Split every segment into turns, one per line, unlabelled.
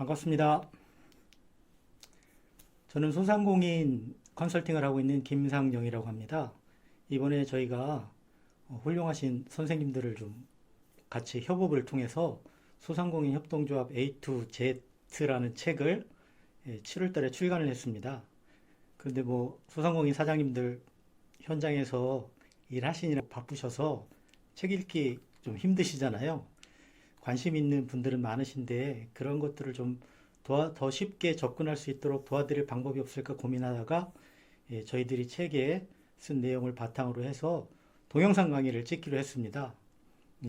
반갑습니다. 저는 소상공인 컨설팅을 하고 있는 김상영이라고 합니다. 이번에 저희가 훌륭하신 선생님들을 좀 같이 협업을 통해서 소상공인 협동조합 A to Z라는 책을 7월 달에 출간을 했습니다. 그런데 뭐 소상공인 사장님들 현장에서 일하시느라 바쁘셔서 책 읽기 좀 힘드시잖아요. 관심 있는 분들은 많으신데 그런 것들을 좀 더 쉽게 접근할 수 있도록 도와드릴 방법이 없을까 고민하다가 저희들이 책에 쓴 내용을 바탕으로 해서 동영상 강의를 찍기로 했습니다.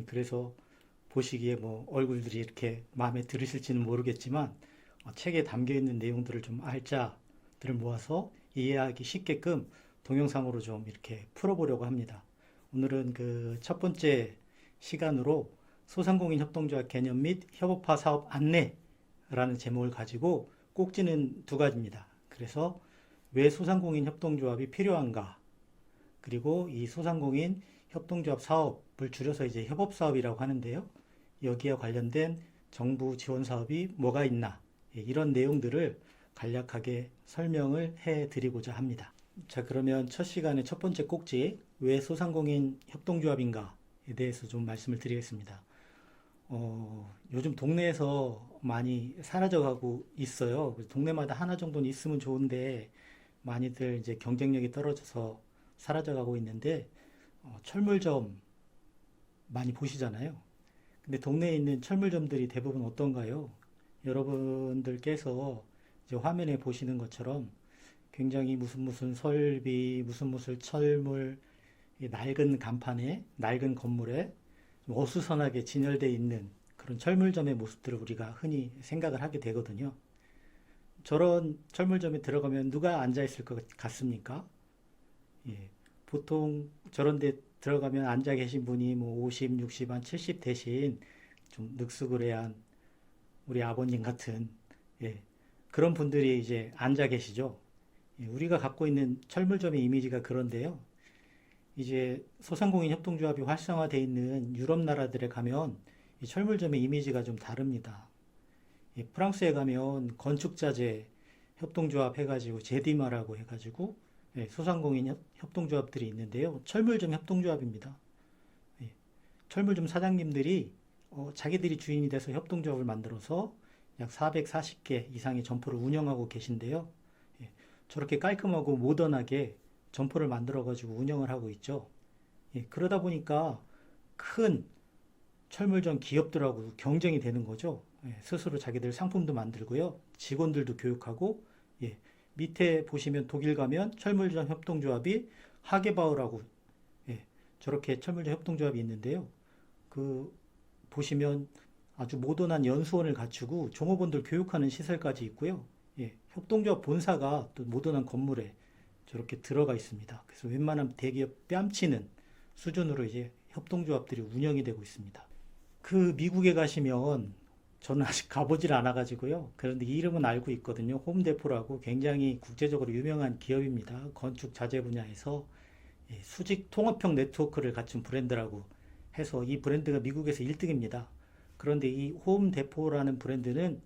그래서 보시기에 뭐 얼굴들이 이렇게 마음에 들으실지는 모르겠지만 책에 담겨 있는 내용들을 좀 알짜들을 모아서 이해하기 쉽게끔 동영상으로 좀 이렇게 풀어보려고 합니다. 오늘은 그 첫 번째 시간으로 소상공인 협동조합 개념 및 협업화 사업 안내라는 제목을 가지고 꼭지는 두 가지입니다. 그래서 왜 소상공인 협동조합이 필요한가? 그리고 이 소상공인 협동조합 사업을 줄여서 이제 협업사업이라고 하는데요. 여기에 관련된 정부 지원 사업이 뭐가 있나? 이런 내용들을 간략하게 설명을 해 드리고자 합니다. 자, 그러면 첫 시간의 첫 번째 꼭지, 왜 소상공인 협동조합인가에 대해서 좀 말씀을 드리겠습니다. 요즘 동네에서 많이 사라져가고 있어요. 동네마다 하나 정도는 있으면 좋은데 많이들 이제 경쟁력이 떨어져서 사라져가고 있는데 철물점 많이 보시잖아요. 근데 동네에 있는 철물점들이 대부분 어떤가요? 여러분들께서 이제 화면에 보시는 것처럼 굉장히 무슨 설비, 무슨 철물, 낡은 간판에, 낡은 건물에 어수선하게 진열되어 있는 그런 철물점의 모습들을 우리가 흔히 생각을 하게 되거든요. 저런 철물점에 들어가면 누가 앉아 있을 것 같습니까? 예, 보통 저런 데 들어가면 앉아 계신 분이 뭐 50, 60, 한 70 대신 좀 늑수그레한 우리 아버님 같은 그런 분들이 이제 앉아 계시죠. 우리가 갖고 있는 철물점의 이미지가 그런데요. 이제 소상공인 협동조합이 활성화되어 있는 유럽 나라들에 가면 이 철물점의 이미지가 좀 다릅니다. 프랑스에 가면 건축자재 협동조합 해가지고 제디마라고 해가지고 소상공인 협동조합들이 있는데요. 철물점 협동조합입니다. 철물점 사장님들이 자기들이 주인이 돼서 협동조합을 만들어서 약 440개 이상의 점포를 운영하고 계신데요. 저렇게 깔끔하고 모던하게 점포를 만들어가지고 운영을 하고 있죠. 그러다 보니까 큰 철물점 기업들하고 경쟁이 되는 거죠. 스스로 자기들 상품도 만들고요. 직원들도 교육하고, 밑에 보시면 독일 가면 철물점 협동조합이 하게바우라고, 저렇게 철물점 협동조합이 있는데요. 그, 보시면 아주 모던한 연수원을 갖추고 종업원들 교육하는 시설까지 있고요. 협동조합 본사가 또 모던한 건물에 저렇게 들어가 있습니다. 그래서 웬만한 대기업 뺨치는 수준으로 이제 협동조합들이 운영이 되고 있습니다. 그 미국에 가시면 저는 아직 가보질 않아가지고요. 그런데 이름은 알고 있거든요. 홈데포라고 굉장히 국제적으로 유명한 기업입니다. 건축 자재 분야에서 수직 통합형 네트워크를 갖춘 브랜드라고 해서 이 브랜드가 미국에서 1등입니다. 그런데 이 홈데포라는 브랜드는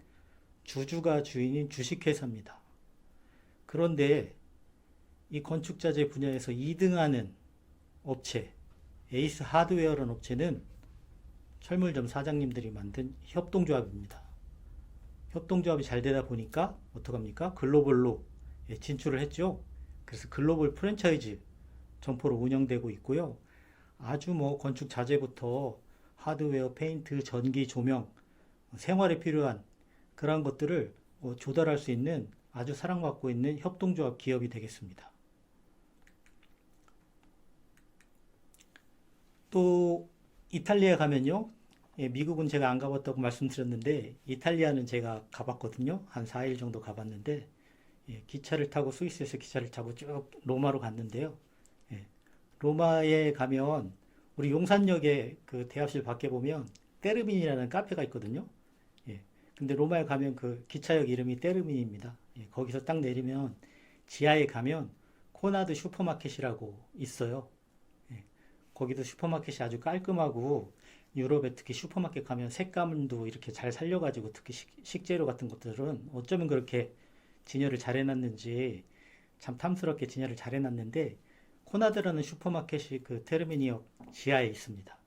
주주가 주인인 주식회사입니다. 그런데 이 건축자재 분야에서 2등하는 업체, 에이스 하드웨어라는 업체는 철물점 사장님들이 만든 협동조합입니다. 협동조합이 잘 되다 보니까 어떡합니까? 글로벌로 진출을 했죠. 그래서 글로벌 프랜차이즈 점포로 운영되고 있고요. 아주 뭐 건축 자재부터 하드웨어, 페인트, 전기, 조명, 생활에 필요한 그러한 것들을 조달할 수 있는 아주 사랑받고 있는 협동조합 기업이 되겠습니다. 또 이탈리아 가면요. 미국은 제가 안 가봤다고 말씀드렸는데 이탈리아는 제가 가봤거든요. 한 4일 정도 가봤는데 기차를 타고 스위스에서 기차를 타고 쭉 로마로 갔는데요. 로마에 가면 우리 용산역에 그 대합실 밖에 보면 테르민이라는 카페가 있거든요. 근데 로마에 가면 그 기차역 이름이 테르민입니다. 거기서 딱 내리면 지하에 가면 코나드 슈퍼마켓이라고 있어요. 거기도 슈퍼마켓이 아주 깔끔하고 유럽에 특히 슈퍼마켓 가면 색감도 이렇게 잘 살려가지고 특히 식재료 같은 것들은 어쩌면 그렇게 진열을 잘 해놨는지 참 탐스럽게 진열을 잘 해놨는데 코나드라는 슈퍼마켓이 그 테르미니역 지하에 있습니다.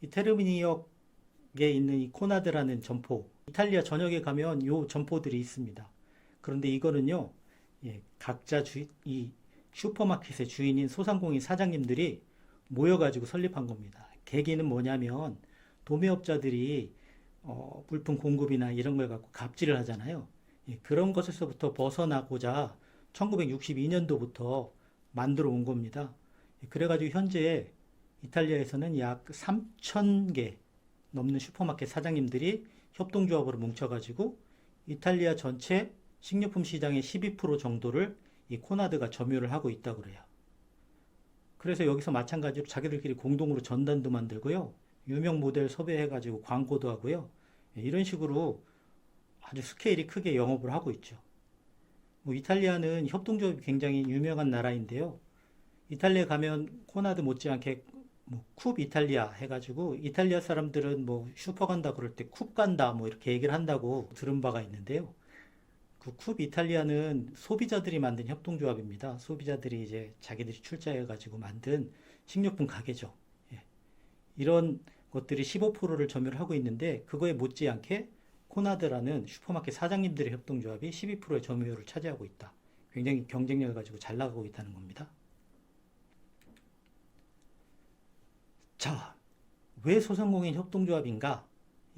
이 테르미니역에 있는 이 코나드라는 점포, 이탈리아 전역에 가면 요 점포들이 있습니다. 그런데 이거는요, 각자 이 슈퍼마켓의 주인인 소상공인 사장님들이 모여가지고 설립한 겁니다. 계기는 뭐냐면 도매업자들이 물품 공급이나 이런 걸 갖고 갑질을 하잖아요. 그런 것에서부터 벗어나고자 1962년도부터 만들어 온 겁니다. 그래가지고 현재 이탈리아에서는 약 3,000개 넘는 슈퍼마켓 사장님들이 협동조합으로 뭉쳐가지고 이탈리아 전체 식료품 시장의 12% 정도를 이 코나드가 점유를 하고 있다고 그래요. 그래서 여기서 마찬가지로 자기들끼리 공동으로 전단도 만들고요. 유명 모델 섭외해가지고 광고도 하고요. 이런 식으로 아주 스케일이 크게 영업을 하고 있죠. 뭐 이탈리아는 협동조합이 굉장히 유명한 나라인데요. 이탈리아 가면 코나드 못지않게 뭐 쿱 이탈리아 해가지고 이탈리아 사람들은 뭐 슈퍼 간다 그럴 때 쿱 간다 뭐 이렇게 얘기를 한다고 들은 바가 있는데요. 그 쿱 이탈리아는 소비자들이 만든 협동조합입니다. 소비자들이 이제 자기들이 출자해가지고 만든 식료품 가게죠. 예. 이런 것들이 15%를 점유를 하고 있는데 그거에 못지않게 코나드라는 슈퍼마켓 사장님들의 협동조합이 12%의 점유율을 차지하고 있다. 굉장히 경쟁력을 가지고 잘 나가고 있다는 겁니다. 자, 왜 소상공인 협동조합인가?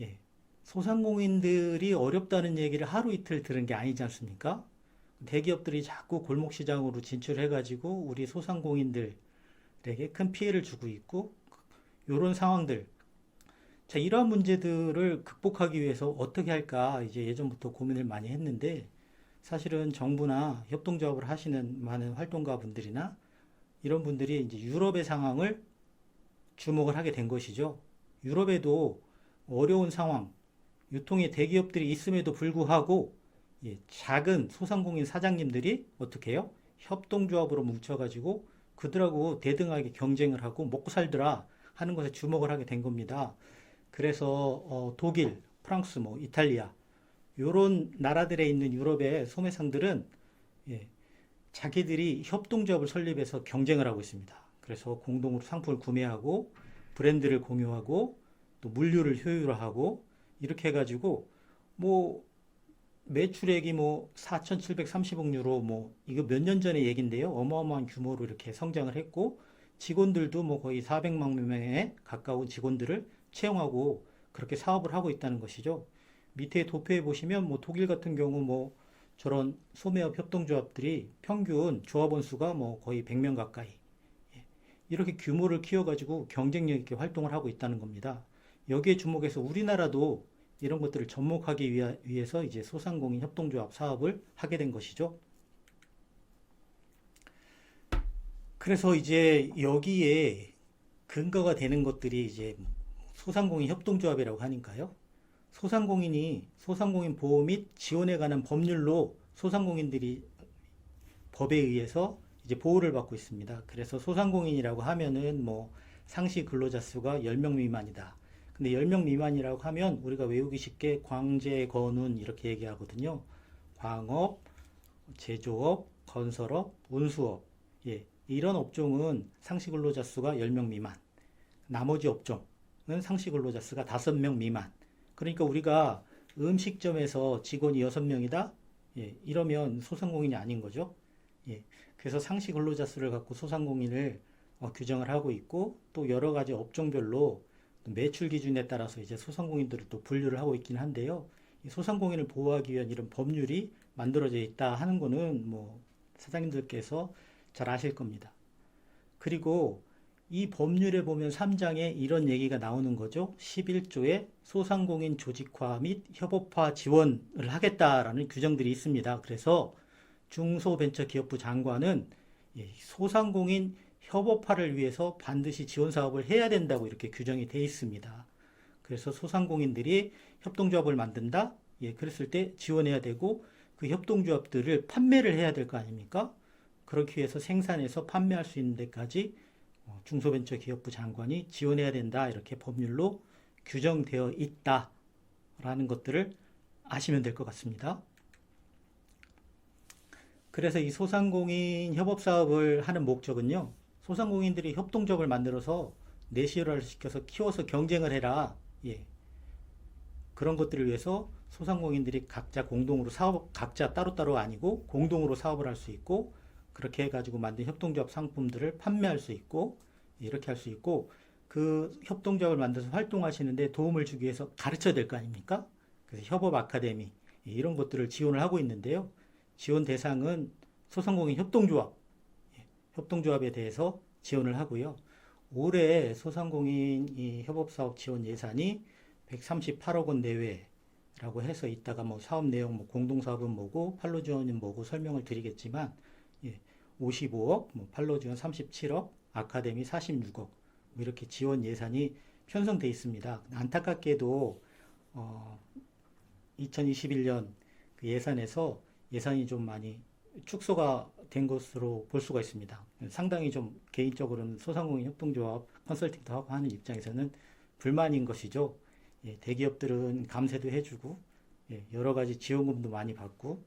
예. 소상공인들이 어렵다는 얘기를 하루 이틀 들은 게 아니지 않습니까? 대기업들이 자꾸 골목시장으로 진출해가지고 우리 소상공인들에게 큰 피해를 주고 있고, 이런 상황들. 자, 이러한 문제들을 극복하기 위해서 어떻게 할까 이제 예전부터 고민을 많이 했는데, 사실은 정부나 협동조합을 하시는 많은 활동가 분들이나 이런 분들이 이제 유럽의 상황을 주목을 하게 된 것이죠. 유럽에도 어려운 상황, 유통의 대기업들이 있음에도 불구하고 작은 소상공인 사장님들이 어떻게 해요? 협동조합으로 뭉쳐가지고 그들하고 대등하게 경쟁을 하고 먹고 살더라 하는 것에 주목을 하게 된 겁니다. 그래서 독일, 프랑스, 뭐 이탈리아 이런 나라들에 있는 유럽의 소매상들은 자기들이 협동조합을 설립해서 경쟁을 하고 있습니다. 그래서 공동으로 상품을 구매하고 브랜드를 공유하고 또 물류를 효율화하고 이렇게 해가지고 뭐 매출액이 뭐 4,730억 유로 뭐 이거 몇 년 전의 얘긴데요. 어마어마한 규모로 이렇게 성장을 했고 직원들도 뭐 거의 400만 명에 가까운 직원들을 채용하고 그렇게 사업을 하고 있다는 것이죠. 밑에 도표에 보시면 뭐 독일 같은 경우 뭐 저런 소매업 협동조합들이 평균 조합원 수가 뭐 거의 100명 가까이 이렇게 규모를 키워가지고 경쟁력 있게 활동을 하고 있다는 겁니다. 여기에 주목해서 우리나라도 이런 것들을 접목하기 위해서 이제 소상공인 협동조합 사업을 하게 된 것이죠. 그래서 이제 여기에 근거가 되는 것들이 이제 소상공인 협동조합이라고 하니까요. 소상공인 보호 및 지원에 관한 법률로 소상공인들이 법에 의해서 이제 보호를 받고 있습니다. 그래서 소상공인이라고 하면은 뭐 상시 근로자 수가 10명 미만이다. 근데 10명 미만이라고 하면 우리가 외우기 쉽게 광재, 건운 이렇게 얘기하거든요. 광업, 제조업, 건설업, 운수업. 이런 업종은 상시 근로자 수가 10명 미만. 나머지 업종은 상시 근로자 수가 5명 미만. 그러니까 우리가 음식점에서 직원이 6명이다? 이러면 소상공인이 아닌 거죠. 그래서 상시 근로자 수를 갖고 소상공인을 규정을 하고 있고 또 여러 가지 업종별로 매출 기준에 따라서 이제 소상공인들을 또 분류를 하고 있긴 한데요. 이 소상공인을 보호하기 위한 이런 법률이 만들어져 있다 하는 거는 뭐 사장님들께서 잘 아실 겁니다. 그리고 이 법률에 보면 3장에 이런 얘기가 나오는 거죠. 11조에 소상공인 조직화 및 협업화 지원을 하겠다라는 규정들이 있습니다. 그래서 중소벤처기업부 장관은 소상공인 협업화를 위해서 반드시 지원 사업을 해야 된다고 이렇게 규정이 되어 있습니다. 그래서 소상공인들이 협동조합을 만든다? 그랬을 때 지원해야 되고 그 협동조합들을 판매를 해야 될 거 아닙니까? 그렇기 위해서 생산해서 판매할 수 있는 데까지 중소벤처기업부 장관이 지원해야 된다 이렇게 법률로 규정되어 있다라는 것들을 아시면 될 것 같습니다. 그래서 이 소상공인 협업사업을 하는 목적은요, 소상공인들이 협동조합을 만들어서 내실화를 시켜서 키워서 경쟁을 해라. 예. 그런 것들을 위해서 소상공인들이 각자 공동으로 각자 따로따로 아니고 공동으로 사업을 할 수 있고, 그렇게 해가지고 만든 협동조합 상품들을 판매할 수 있고, 이렇게 할 수 있고, 그 협동조합을 만들어서 활동하시는데 도움을 주기 위해서 가르쳐야 될 거 아닙니까? 그래서 협업 아카데미, 이런 것들을 지원을 하고 있는데요. 지원 대상은 소상공인 협동조합, 협동조합에 대해서 지원을 하고요. 올해 소상공인 협업사업 지원 예산이 138억 원 내외라고 해서 이따가 뭐 사업 내용, 뭐 공동사업은 뭐고, 판로 지원은 뭐고 설명을 드리겠지만, 55억, 뭐 판로 지원 37억, 아카데미 46억, 뭐 이렇게 지원 예산이 편성돼 있습니다. 안타깝게도 2021년 그 예산에서 예산이 좀 많이 축소가 된 것으로 볼 수가 있습니다. 상당히 좀 개인적으로는 소상공인 협동조합 컨설팅도 하고 하는 입장에서는 불만인 것이죠. 대기업들은 감세도 해주고, 여러 가지 지원금도 많이 받고,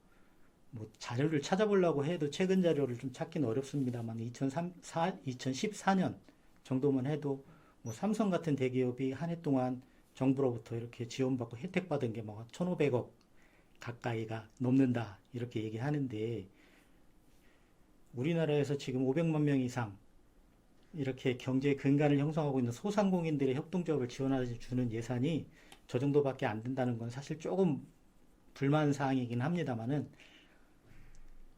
뭐 자료를 찾아보려고 해도 최근 자료를 좀 찾기는 어렵습니다만 2014년 정도만 해도 뭐 삼성 같은 대기업이 한 해 동안 정부로부터 이렇게 지원받고 혜택받은 게 뭐 1,500억 가까이가 넘는다 이렇게 얘기하는데, 우리나라에서 지금 500만 명 이상 이렇게 경제 근간을 형성하고 있는 소상공인들의 협동조합을 지원해 주는 예산이 저 정도밖에 안 된다는 건 사실 조금 불만 사항이긴 합니다만은,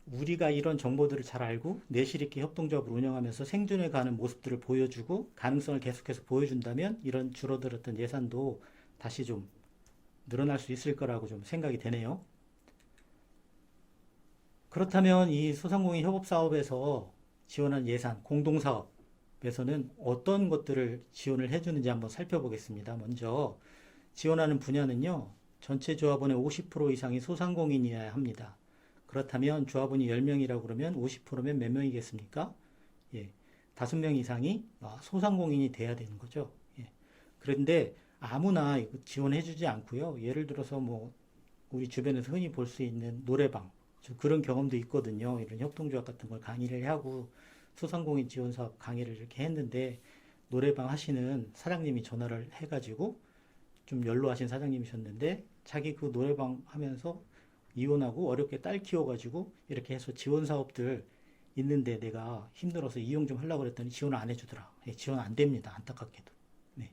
우리가 이런 정보들을 잘 알고 내실 있게 협동조합을 운영하면서 생존해 가는 모습들을 보여주고 가능성을 계속해서 보여준다면 이런 줄어들었던 예산도 다시 좀 늘어날 수 있을 거라고 좀 생각이 되네요. 그렇다면 이 소상공인 협업사업에서 지원한 예산, 공동사업에서는 어떤 것들을 지원을 해주는지 한번 살펴보겠습니다. 먼저 지원하는 분야는요, 전체 조합원의 50% 이상이 소상공인이어야 합니다. 그렇다면 조합원이 10명이라고 그러면 50%면 몇 명이겠습니까? 5명 이상이 소상공인이 돼야 되는 거죠. 그런데 아무나 이거 지원해주지 않고요. 예를 들어서 뭐 우리 주변에서 흔히 볼 수 있는 노래방, 그런 경험도 있거든요. 이런 협동조합 같은 걸 강의를 하고 소상공인 지원 사업 강의를 이렇게 했는데, 노래방 하시는 사장님이 전화를 해가지고, 좀 연로하신 사장님이셨는데 자기 그 노래방 하면서 이혼하고 어렵게 딸 키워가지고 이렇게 해서 지원 사업들 있는데 내가 힘들어서 이용 좀 하려고 그랬더니 지원을 안 해주더라. 지원 안 됩니다. 안타깝게도. 네.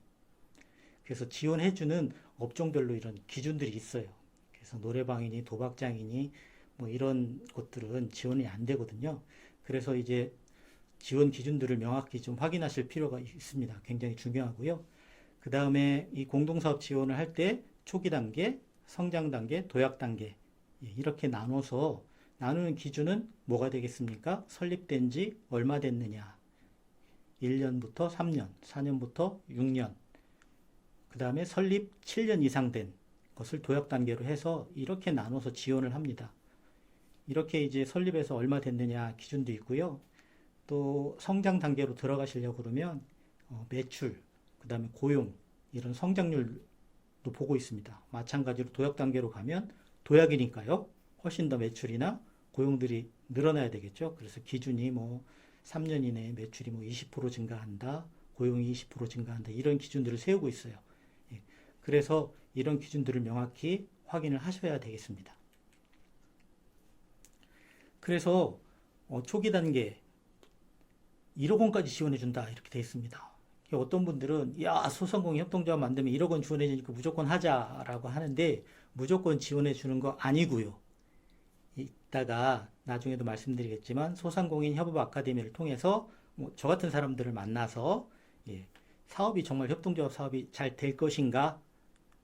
그래서 지원해주는 업종별로 이런 기준들이 있어요. 그래서 노래방이니 도박장이니 뭐 이런 것들은 지원이 안 되거든요. 그래서 이제 지원 기준들을 명확히 좀 확인하실 필요가 있습니다. 굉장히 중요하고요. 그 다음에 이 공동사업 지원을 할 때 초기 단계, 성장 단계, 도약 단계, 이렇게 나눠서 나누는 기준은 뭐가 되겠습니까? 설립된 지 얼마 됐느냐, 1년부터 3년, 4년부터 6년, 그 다음에 설립 7년 이상 된 것을 도약 단계로 해서 이렇게 나눠서 지원을 합니다. 이렇게 이제 설립해서 얼마 됐느냐 기준도 있고요. 또 성장 단계로 들어가시려고 그러면 매출, 그 다음에 고용, 이런 성장률도 보고 있습니다. 마찬가지로 도약 단계로 가면 도약이니까요. 훨씬 더 매출이나 고용들이 늘어나야 되겠죠. 그래서 기준이 뭐 3년 이내에 매출이 뭐 20% 증가한다, 고용이 20% 증가한다, 이런 기준들을 세우고 있어요. 그래서 이런 기준들을 명확히 확인을 하셔야 되겠습니다. 그래서 초기 단계 1억 원까지 지원해 준다 이렇게 되어 있습니다. 어떤 분들은 야, 소상공인 협동조합 만들면 1억 원 지원해 주니까 무조건 하자라고 하는데, 무조건 지원해 주는 거 아니고요. 이따가 나중에도 말씀드리겠지만 소상공인 협업 아카데미를 통해서 저 같은 사람들을 만나서 사업이 정말 협동조합 사업이 잘 될 것인가,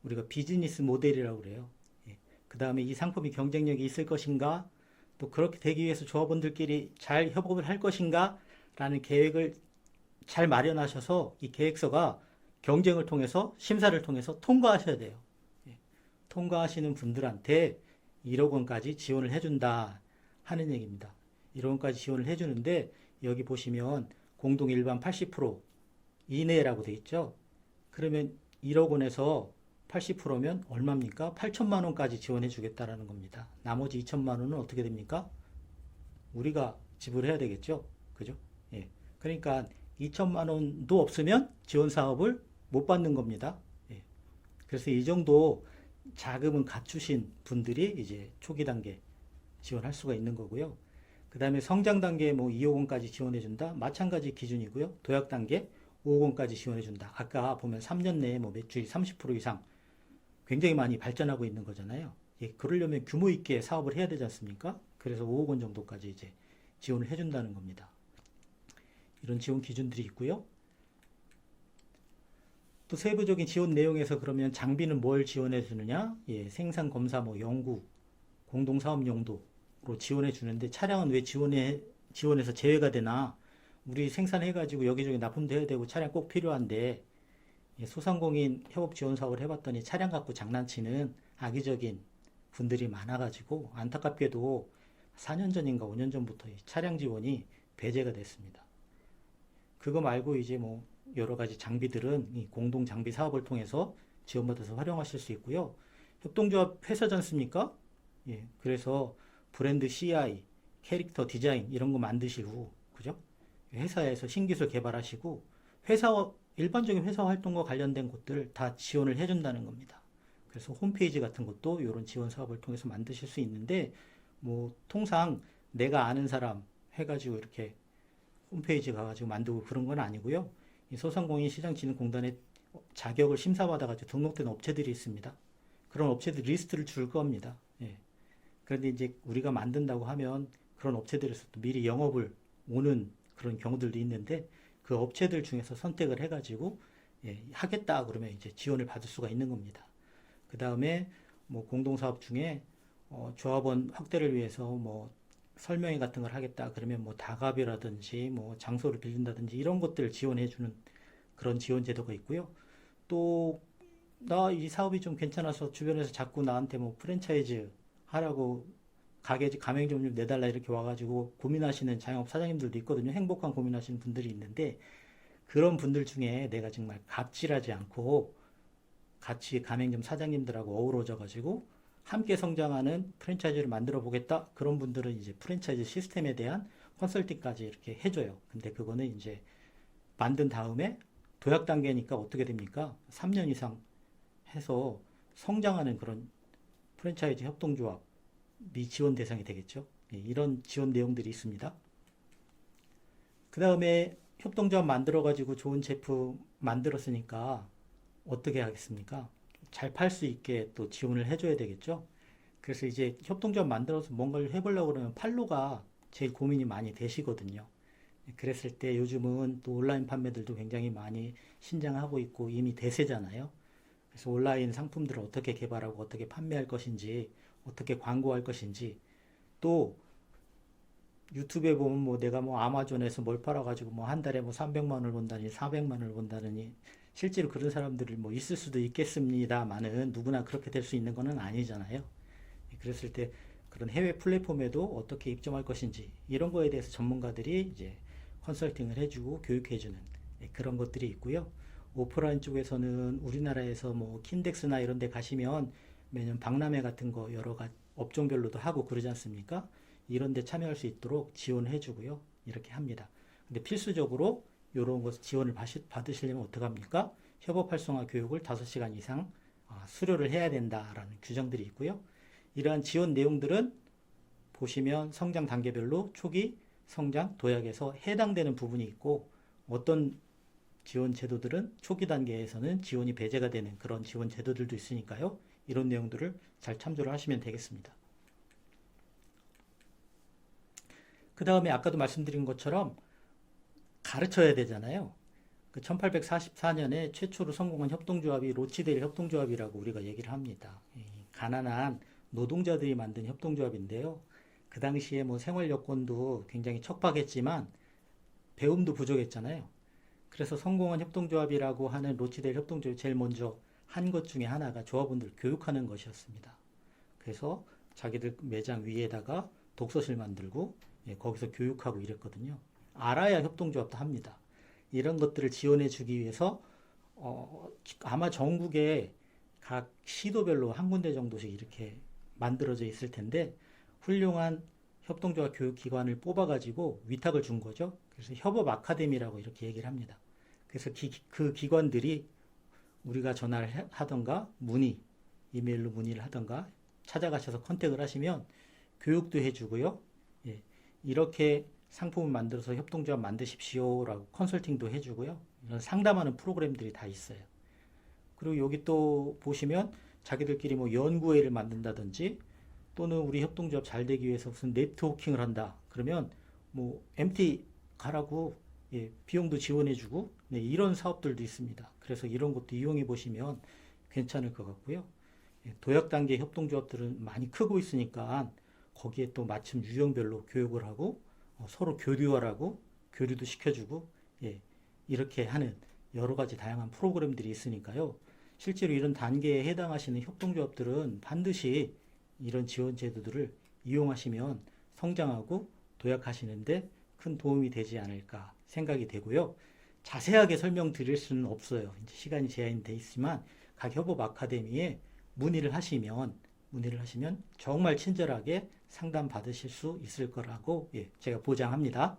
우리가 비즈니스 모델이라고 그래요. 그 다음에 이 상품이 경쟁력이 있을 것인가, 또 그렇게 되기 위해서 조합원들끼리 잘 협업을 할 것인가 라는 계획을 잘 마련하셔서 이 계획서가 경쟁을 통해서, 심사를 통해서 통과하셔야 돼요. 통과하시는 분들한테 1억 원까지 지원을 해준다 하는 얘기입니다. 1억 원까지 지원을 해주는데, 여기 보시면 공동 일반 80% 이내라고 돼 있죠. 그러면 1억 원에서 80%면 얼마입니까? 8천만 원까지 지원해 주겠다라는 겁니다. 나머지 2천만 원은 어떻게 됩니까? 우리가 지불해야 되겠죠. 그죠? 예. 그러니까 2천만 원도 없으면 지원 사업을 못 받는 겁니다. 예. 그래서 이 정도 자금은 갖추신 분들이 이제 초기 단계 지원할 수가 있는 거고요. 그 다음에 성장 단계 뭐 2억 원까지 지원해 준다. 마찬가지 기준이고요. 도약 단계 5억 원까지 지원해 준다. 아까 보면 3년 내에 뭐 매출이 30% 이상 굉장히 많이 발전하고 있는 거잖아요. 예, 그러려면 규모 있게 사업을 해야 되지 않습니까? 그래서 5억 원 정도까지 이제 지원을 해준다는 겁니다. 이런 지원 기준들이 있고요. 또 세부적인 지원 내용에서 그러면 장비는 뭘 지원해 주느냐? 예, 생산, 검사, 뭐 연구, 공동사업 용도로 지원해 주는데 차량은 왜 지원해서 제외가 되나? 우리 생산해가지고 여기저기 납품도 해야 되고 차량 꼭 필요한데 예, 소상공인 협업 지원 사업을 해봤더니 차량 갖고 장난치는 악의적인 분들이 많아가지고 안타깝게도 4년 전인가 5년 전부터 차량 지원이 배제가 됐습니다. 그거 말고 이제 뭐 여러 가지 장비들은 이 공동 장비 사업을 통해서 지원받아서 활용하실 수 있고요. 협동조합 회사지 않습니까? 예, 그래서 브랜드 CI, 캐릭터 디자인 이런 거 만드시고, 그죠? 회사에서 신기술 개발하시고, 일반적인 회사 활동과 관련된 것들 다 지원을 해준다는 겁니다. 그래서 홈페이지 같은 것도 이런 지원 사업을 통해서 만드실 수 있는데, 뭐, 통상 내가 아는 사람 해가지고 이렇게 홈페이지 가가지고 만들고 그런 건 아니고요. 이 소상공인시장진흥공단에 자격을 심사받아가지고 등록된 업체들이 있습니다. 그런 업체들 리스트를 줄 겁니다. 예. 그런데 이제 우리가 만든다고 하면 그런 업체들에서 또 미리 영업을 오는 그런 경우들도 있는데 그 업체들 중에서 선택을 해가지고 예, 하겠다 그러면 이제 지원을 받을 수가 있는 겁니다. 그 다음에 뭐 공동사업 중에 조합원 확대를 위해서 뭐 설명회 같은 걸 하겠다 그러면 뭐 다갑이라든지 뭐 장소를 빌린다든지 이런 것들을 지원해주는 그런 지원 제도가 있고요. 또 나 이 사업이 좀 괜찮아서 주변에서 자꾸 나한테 뭐 프랜차이즈 하라고 가맹점 좀 내달라 이렇게 와가지고 고민하시는 자영업 사장님들도 있거든요. 행복한 고민하시는 분들이 있는데 그런 분들 중에 내가 정말 갑질하지 않고 같이 가맹점 사장님들하고 어우러져 가지고 함께 성장하는 프랜차이즈를 만들어 보겠다. 그런 분들은 이제 프랜차이즈 시스템에 대한 컨설팅까지 이렇게 해줘요. 근데 그거는 이제 만든 다음에 도약 단계니까 어떻게 됩니까? 3년 이상 해서 성장하는 그런 프랜차이즈 협동조합이 지원 대상이 되겠죠. 예, 이런 지원 내용들이 있습니다. 그 다음에 협동조합 만들어가지고 좋은 제품 만들었으니까 어떻게 하겠습니까? 잘 팔 수 있게 또 지원을 해줘야 되겠죠. 그래서 이제 협동조합 만들어서 뭔가를 해보려고 그러면 판로가 제일 고민이 많이 되시거든요. 그랬을 때 요즘은 또 온라인 판매들도 굉장히 많이 신장하고 있고 이미 대세잖아요. 그래서 온라인 상품들을 어떻게 개발하고 어떻게 판매할 것인지, 어떻게 광고할 것인지, 또 유튜브에 보면 뭐 내가 뭐 아마존에서 뭘 팔아가지고 뭐 한 달에 뭐 300만 원을 번다니 400만 원을 번다느니 실제로 그런 사람들이 뭐 있을 수도 있겠습니다만은 누구나 그렇게 될 수 있는 거는 아니잖아요. 그랬을 때 그런 해외 플랫폼에도 어떻게 입점할 것인지 이런 거에 대해서 전문가들이 이제 컨설팅을 해주고 교육해주는 그런 것들이 있고요. 오프라인 쪽에서는 우리나라에서 뭐 킨덱스나 이런 데 가시면 매년 박람회 같은 거 여러 가지 업종별로도 하고 그러지 않습니까? 이런 데 참여할 수 있도록 지원해 주고요. 이렇게 합니다. 근데 필수적으로 이런 것 지원을 받으시려면 어떡합니까? 협업 활성화 교육을 5시간 이상 수료를 해야 된다라는 규정들이 있고요. 이러한 지원 내용들은 보시면 성장 단계별로 초기, 성장, 도약에서 해당되는 부분이 있고 어떤 지원 제도들은 초기 단계에서는 지원이 배제가 되는 그런 지원 제도들도 있으니까요. 이런 내용들을 잘 참조를 하시면 되겠습니다. 그 다음에 아까도 말씀드린 것처럼 가르쳐야 되잖아요. 그 1844년에 최초로 성공한 협동조합이 로치데일 협동조합이라고 우리가 얘기를 합니다. 가난한 노동자들이 만든 협동조합인데요. 그 당시에 뭐 생활 여건도 굉장히 척박했지만 배움도 부족했잖아요. 그래서 성공한 협동조합이라고 하는 로치데일 협동조합이 제일 먼저 한 것 중에 하나가 조합원들 교육하는 것이었습니다. 그래서 자기들 매장 위에다가 독서실 만들고 거기서 교육하고 이랬거든요. 알아야 협동조합도 합니다. 이런 것들을 지원해 주기 위해서 아마 전국에 각 시도별로 한 군데 정도씩 이렇게 만들어져 있을 텐데 훌륭한 협동조합 교육기관을 뽑아가지고 위탁을 준 거죠. 그래서 협업 아카데미라고 이렇게 얘기를 합니다. 그래서 그 기관들이 우리가 전화를 하던가 이메일로 문의를 하던가 찾아가셔서 컨택을 하시면 교육도 해주고요. 예, 이렇게 상품을 만들어서 협동조합 만드십시오라고 컨설팅도 해주고요. 이런 상담하는 프로그램들이 다 있어요. 그리고 여기 또 보시면 자기들끼리 뭐 연구회를 만든다든지 또는 우리 협동조합 잘 되기 위해서 무슨 네트워킹을 한다. 그러면 뭐 MT 가라고 비용도 지원해주고 이런 사업들도 있습니다. 그래서 이런 것도 이용해 보시면 괜찮을 것 같고요. 도약 단계 협동조합들은 많이 크고 있으니까 거기에 또 마침 유형별로 교육을 하고 서로 교류하라고 교류도 시켜주고 이렇게 하는 여러 가지 다양한 프로그램들이 있으니까요. 실제로 이런 단계에 해당하시는 협동조합들은 반드시 이런 지원 제도들을 이용하시면 성장하고 도약하시는데 큰 도움이 되지 않을까 생각이 되고요. 자세하게 설명드릴 수는 없어요. 이제 시간이 제한돼 있지만 각 협업 아카데미에 문의를 하시면 정말 친절하게 상담 받으실 수 있을 거라고 제가 보장합니다.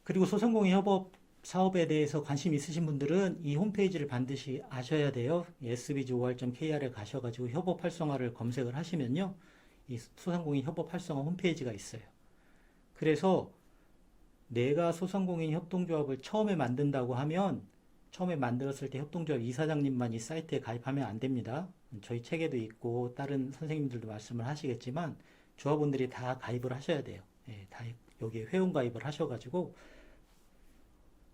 그리고 소상공인 협업 사업에 대해서 관심 있으신 분들은 이 홈페이지를 반드시 아셔야 돼요. sbgor.kr에 가셔가지고 협업 활성화를 검색을 하시면요. 이 소상공인 협업 활성화 홈페이지가 있어요. 그래서 내가 소상공인 협동조합을 처음에 만든다고 하면 처음에 만들었을 때 협동조합 이사장님만 이 사이트에 가입하면 안 됩니다. 저희 책에도 있고 다른 선생님들도 말씀을 하시겠지만 조합원들이 다 가입을 하셔야 돼요. 다 여기에 회원 가입을 하셔가지고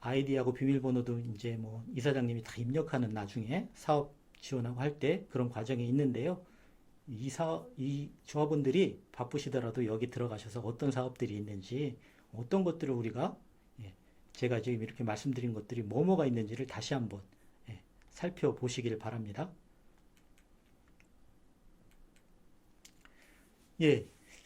아이디하고 비밀번호도 이제 뭐 이사장님이 다 입력하는 나중에 사업 지원하고 할 때 그런 과정이 있는데요. 이 조합원들이 바쁘시더라도 여기 들어가셔서 어떤 사업들이 있는지 어떤 것들을 우리가 제가 지금 이렇게 말씀드린 것들이 뭐가 있는지를 다시 한번 살펴보시기를 바랍니다.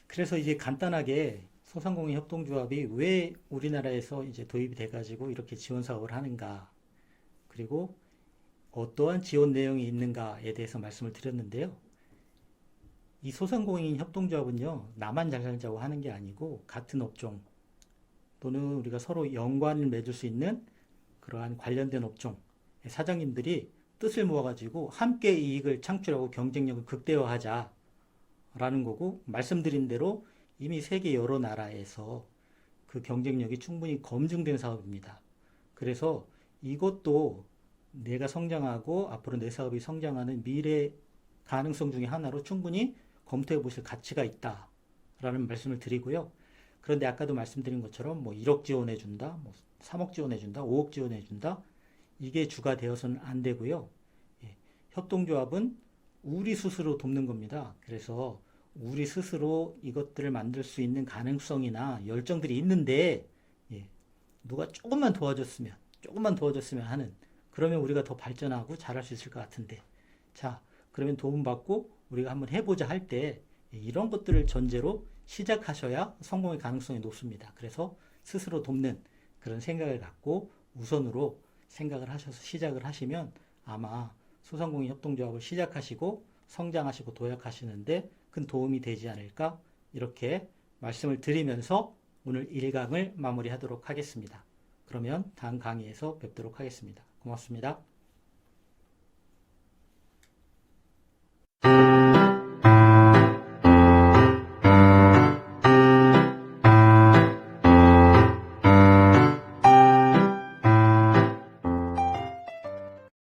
그래서 이제 간단하게 소상공인 협동조합이 왜 우리나라에서 이제 도입이 돼가지고 이렇게 지원 사업을 하는가, 그리고 어떠한 지원 내용이 있는가에 대해서 말씀을 드렸는데요. 이 소상공인 협동조합은요, 나만 잘 살자고 하는 게 아니고 같은 업종 또는 우리가 서로 연관을 맺을 수 있는 그러한 관련된 업종 사장님들이 뜻을 모아가지고 함께 이익을 창출하고 경쟁력을 극대화하자라는 거고, 말씀드린 대로 이미 세계 여러 나라에서 그 경쟁력이 충분히 검증된 사업입니다. 그래서 이것도 내가 성장하고 앞으로 내 사업이 성장하는 미래 가능성 중에 하나로 충분히 검토해 보실 가치가 있다라는 말씀을 드리고요. 그런데 아까도 말씀드린 것처럼 뭐 1억 지원해 준다, 뭐 3억 지원해 준다, 5억 지원해 준다, 이게 주가 되어서는 안 되고요. 협동조합은 우리 스스로 돕는 겁니다. 그래서 우리 스스로 이것들을 만들 수 있는 가능성이나 열정들이 있는데 누가 조금만 도와줬으면 하는, 그러면 우리가 더 발전하고 잘할 수 있을 것 같은데, 자 그러면 도움받고 우리가 한번 해보자 할 때 이런 것들을 전제로 시작하셔야 성공의 가능성이 높습니다. 그래서 스스로 돕는 그런 생각을 갖고 우선으로 생각을 하셔서 시작을 하시면 아마 소상공인 협동조합을 시작하시고 성장하시고 도약하시는데 큰 도움이 되지 않을까, 이렇게 말씀을 드리면서 오늘 1강을 마무리하도록 하겠습니다. 그러면 다음 강의에서 뵙도록 하겠습니다. 고맙습니다.